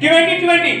2020।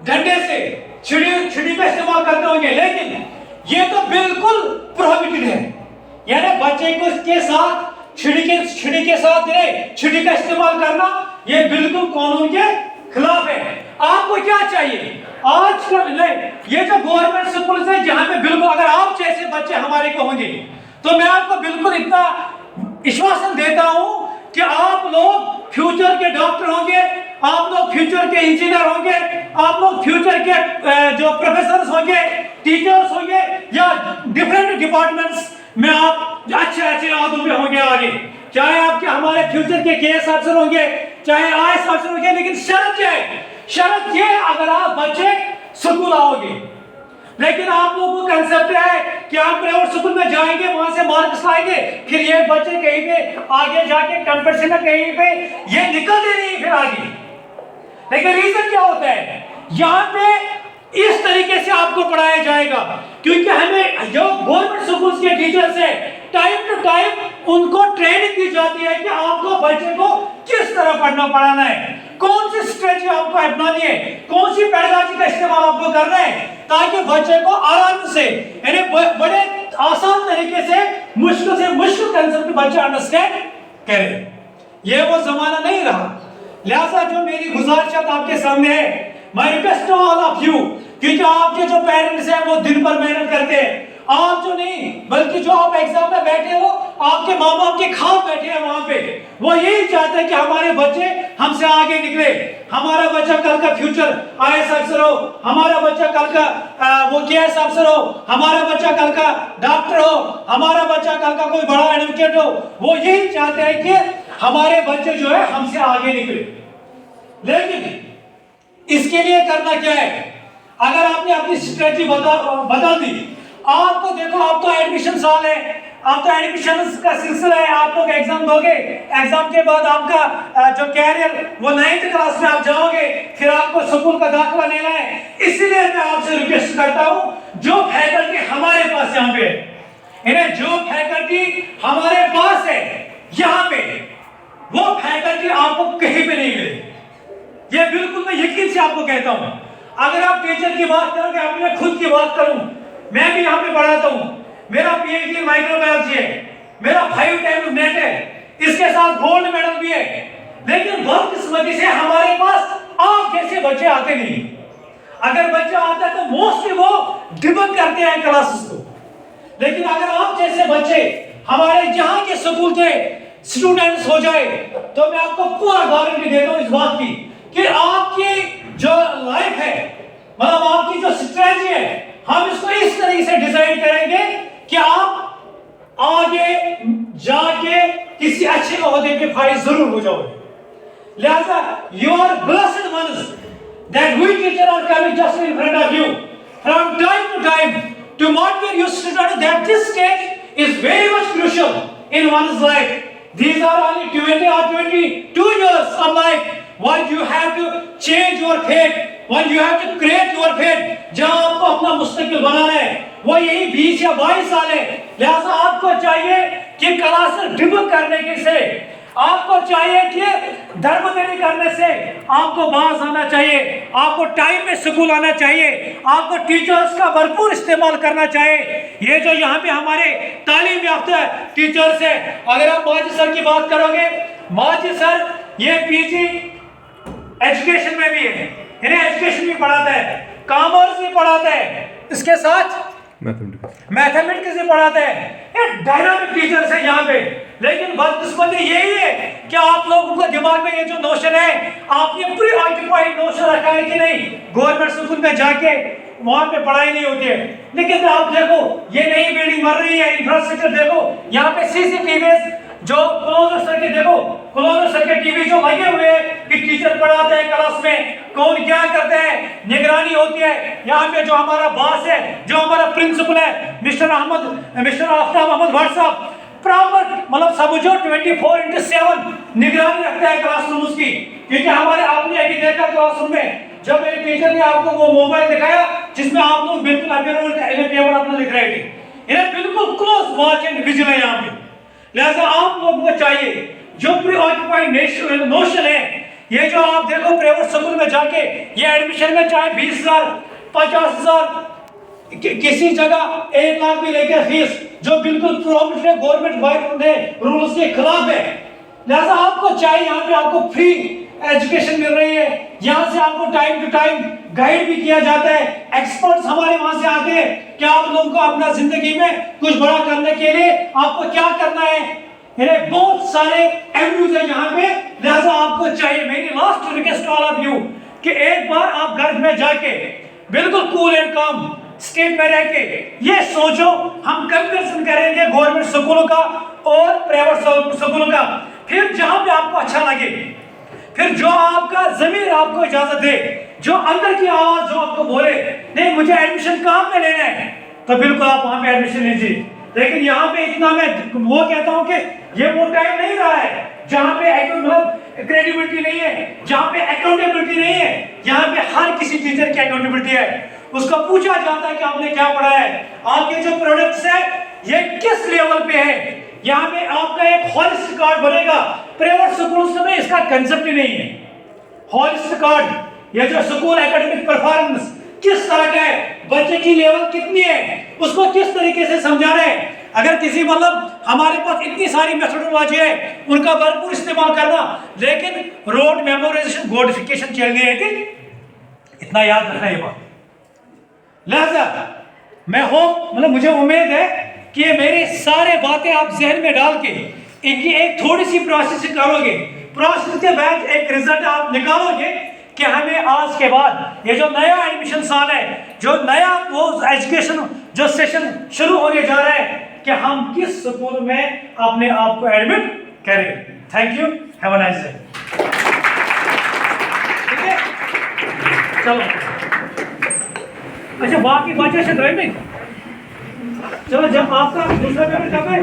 ڈنڈے سے چھڑی کا استعمال کرتے ہوں گے، لیکن یہ تو بالکل پروہیبٹڈ ہے. یعنی بچے کو اس کے ساتھ چھڑی کے ساتھ چھڑی کا استعمال کرنا یہ بالکل قانون کے خلاف ہے. آپ کو کیا چاہیے آج کل یہ جو گورنمنٹ اسکولز ہیں جہاں پہ بالکل اگر آپ جیسے بچے ہمارے کو ہوں گے تو میں آپ کو بالکل اتنا اشواسن دیتا ہوں کہ آپ لوگ فیوچر کے ڈاکٹر ہوں گے، آپ لوگ فیوچر کے انجینئر ہوں گے، آپ لوگ فیوچر کے جو پروفیسرز ہوں گے، ٹیچرز ہوں گے، یا ڈیفرنٹ ڈپارٹمنٹس میں آپ اچھے عہدوں پہ ہوں گے آگے. چاہے آپ کے ہمارے فیوچر کے ایس افسر ہوں گے، چاہے IAS افسر ہوں گے، لیکن شرط کیا ہے؟ شرط یہ اگر آپ بچے سکول آؤ گے. لیکن آپ لوگوں کو کنسپٹ ہے کہ آپ پرائیویٹ سکول میں جائیں گے، وہاں سے مارکس لائیں گے، پھر یہ بچے کہیں پہ آگے جا کے کمپٹیشن میں کہیں پہ یہ نکلتے نہیں پھر آگے. لیکن ریزن کیا ہوتا ہے؟ یہاں پہ اس طریقے سے آپ کو پڑھایا جائے گا کیونکہ ہمیں جو گورنمنٹ سکولز کے ٹیچرز ہیں ٹائم ٹو ٹائم ان کو ٹریننگ دی جاتی ہے کہ آپ کو بچے کو کس طرح پڑھانا ہے، کون سی اسٹریٹجی آپ کو اپنانی ہے، کون سی پیڈاگوجی کا استعمال آپ کو کرنا ہے تاکہ بچے کو آرام سے یعنی بڑے آسان طریقے سے مشکل کنسپٹ بچہ انڈرسٹینڈ کرے. یہ وہ زمانہ نہیں رہا. لہذا جو میری گزارشات آپ کے سامنے ہے، my request to all of you، کیونکہ آپ کے جو پیرنٹس ہیں وہ دن پر محنت کرتے ہیں، آپ جو نہیں بلکہ جو آپ ایگزام میں بیٹھے ہو آپ کے ماں باپ کے خواب بیٹھے ہیں وہاں پہ، وہ یہی چاہتے ہیں کہ ہمارے بچے ہم سے آگے نکلے، ہمارا بچہ کل کا فیوچر IAS افسر ہو، ہمارا بچہ کل کا وہ KS افسر ہو، ہمارا بچہ کل کا ڈاکٹر ہو، ہمارا بچہ کل کا کوئی بڑا ایڈوکیٹ ہو. وہ یہی چاہتے ہیں کہ ہمارے بچے جو ہے ہم سے آگے نکلے. لیکن اس کے لیے کرنا کیا ہے؟ اگر آپ نے اپنی اسٹریٹجی بدل دی، آپ کو دیکھو آپ تو ایڈمیشن سال ہے، آپ تو ایڈمیشن کا سلسلہ ہے، آپ لوگ ایگزام دو گے، ایگزام کے بعد آپ کا جو کیریئر وہ 9th کلاس میں آپ جاؤ گے، پھر آپ کو سکول کا داخلہ لینا ہے. اسی لیے میں آپ سے ریکویسٹ کرتا ہوں جو فیکلٹی ہمارے پاس یہاں پہ انہیں جو فیکلٹی ہمارے پاس ہے یہاں پہ وہ فیکلٹی آپ کو کہیں پہ نہیں ملے. یہ بالکل میں یقین سے آپ کو کہتا ہوں. اگر آپ ٹیچر کی بات کرو گے، اپنے خود کی بات کروں، میں بھی یہاں پہ پڑھاتا ہوں، میرا PhD مائکرو بایولوجی ہے، میرا 5 ٹائم نیٹ ہے، اس کے ساتھ گولڈ میڈل بھی ہے. لیکن بدقسمتی سے ہمارے پاس آپ جیسے بچے آتے نہیں. اگر بچہ آتا ہے تو موسٹلی وہ ڈبنگ کرتے ہیں کلاسز کو. لیکن اگر آپ جیسے بچے ہمارے جہاں کے سکول کے اسٹوڈنٹس ہو جائے تو میں آپ کو پورا گارنٹی دیتا ہوں اس بات کی کہ آپ کی جو لائف ہے، مطلب آپ کی جو اسٹریٹجی ہے، ہم اس کو اس طریقے سے ڈیزائن کریں گے کہ آپ آگے جا کے کسی اچھے عہدے پہ فائز ضرور ہو جاؤ. لہذا you are blessed ones that we teachers are coming just in front of you from time to time to motivate you students that this stage is very much crucial in one's life. These are only 20 or 22 years of life when you have to change your fate, when you have to create your fate. جہاں آپ کو اپنا مستقبل بنانا ہے وہ یہی 20 یا 22 سال ہے. لہذا آپ کو چاہیے کہ کلاسز ڈبنگ کرنے کے سے، آپ کو چاہیے کہ دھرمدری کرنے سے آپ کو باز آنا چاہیے، آپ کو ٹائم میں سکول آنا چاہیے، آپ کو ٹیچرز کا بھرپور استعمال کرنا چاہیے. یہ جو یہاں پہ ہمارے تعلیم یافتہ ٹیچرز ہیں، اگر آپ ماجد سر کی بات کرو گے، ماجد سر یہ PG ایجوکیشن میں بھی ہے، انہیں ایجوکیشن بھی پڑھاتا ہے، کامرس بھی پڑھاتا ہے، اس کے ساتھ میتھمیٹکس بھی پڑھاتا ہے. یہ ڈائنامک ٹیچرز ہیں یہاں پہ. لیکن بدقسمتی یہی ہے کہ آپ لوگوں کو دماغ میں یہ جو نوشن ہے، آپ نے پری آکیپائیڈ نوشن رکھا ہے کہ نہیں گورنمنٹ سکول میں جا کے وہاں پہ پڑھائی نہیں ہوتی ہے. لیکن آپ دیکھو یہ نئی بلڈنگ بن رہی ہے، انفراسٹرکچر دیکھو، یہاں پہ CCTVs جو کلوزر سرکٹ دیکھو، کلوزر سرکٹ TV جو لگے ہوئے ہیں کہ ٹیچر پڑھاتے ہیں کلاس میں، کون کیا کرتے ہیں، نگرانی ہوتی ہے. یہاں پہ جو ہمارا باس ہے، جو ہمارا پرنسپل ہے مسٹر آفتاب احمد بھٹ صاحب، پراپر مطلب سمجھو 24/7 نگرانی رکھتا ہے کلاس رومز کی. کیونکہ ہمارے آپ نے ابھی دیکھا کلاس روم میں جب ایک ٹیچر نے آپ کو وہ موبائل دکھایا جس میں آپ لوگ بالکل پیپر اپنا لکھ رہے تھے. انہیں بالکل کلوز واچ اینڈ ویژن ہے یہاں پہ. لہذا آپ لوگوں کو چاہیے جو پری آکیپائیڈ نوشن ہے یہ جو آپ دیکھو پرائیویٹ اسکول میں جا کے یہ ایڈمیشن میں چاہے 20,000 50,000 کسی جگہ 1 لاکھ بھی لے کے فیس جو بالکل پروہبٹ ہے گورنمنٹ رولز کے خلاف ہے. لہذا آپ کو چاہیے یہاں پہ آپ کو فری ایجوکیشن مل رہی ہے, یہاں سے آپ کو ٹائم ٹو ٹائم گائیڈ بھی کیا جاتا ہے, ایکسپرٹس ہمارے وہاں سے آتے ہیں کہ آپ لوگوں کو اپنا زندگی میں کچھ بڑا کرنے کے لیے آپ کو کیا کرنا ہے. یعنی بہت سارے ایونیوز ہیں یہاں پہ. لہذا آپ کو چاہیے, میری last request to all of you کہ ایک بار آپ گھر میں جا کے بالکل کول اینڈ کام اسٹیٹ میں رہ کے یہ سوچو, ہم کمپیریزن کریں گے گورنمنٹ سکولوں کا اور پرائیویٹ سکولوں کا. پھر جہاں پہ آپ کو اچھا لگے, پھر جو آپ کا ضمیر آپ کو اجازت دے, جو اندر کی آواز جو آپ کو بولے نہیں مجھے ایڈمیشن کہاں پہ لینا ہے, تو بالکل آپ وہاں پہ ایڈمیشن لیجیے. لیکن یہاں پہ اتنا میں وہ کہتا ہوں کہ یہ وہ ٹائم نہیں رہا ہے جہاں پہ کریڈیبلٹی نہیں ہے, جہاں پہ اکاؤنٹیبلٹی نہیں ہے. یہاں پہ ہر کسی ٹیچر کی اکاؤنٹیبلٹی ہے, اس کو پوچھا جاتا ہے کہ آپ نے کیا پڑھا ہے, آپ کے جو پروڈکٹس ہیں یہ کس لیول پہ ہے. یہاں پہ آپ کا ایک ہولسٹک کارڈ بنے گا. پرائیویٹ سکولز میں اس کا کنسپٹ ہی نہیں ہے. ہولسٹک کارڈ, یہ جو سکول ایکیڈمک پرفارمنس کس طرح کا ہے, بچے کی لیول کتنی ہے, اس کو کس طریقے سے سمجھا رہے ہیں. اگر کسی ہمارے پاس اتنی ساری میتھڈولوجی ہے ان کا بھرپور استعمال کرنا, لیکن روڈ میمورائزیشن گوڈیفیکیشن چل گئی ہے کہ اتنا یاد رکھنا یہ بات. لہذا میں مجھے امید ہے کہ یہ میری سارے باتیں آپ ذہن میں ڈال کے ان کی ایک تھوڑی سی پروسیس کرو گے. پروسیس کے بعد ایک رزلٹ آپ نکالو گے کہ ہمیں آج کے بعد یہ جو نیا ایڈمیشن سال ہے, جو نیا وہ ایجوکیشن جو سیشن شروع ہونے جا رہا ہے, کہ ہم کس سکول میں اپنے آپ کو ایڈمٹ کریں. Thank you, have a nice day. ٹھیک ہے, چلو اچھا باقی بچے سے ڈرائیونگ, چلو جب آپ کا دوسرا پیپر کب ہے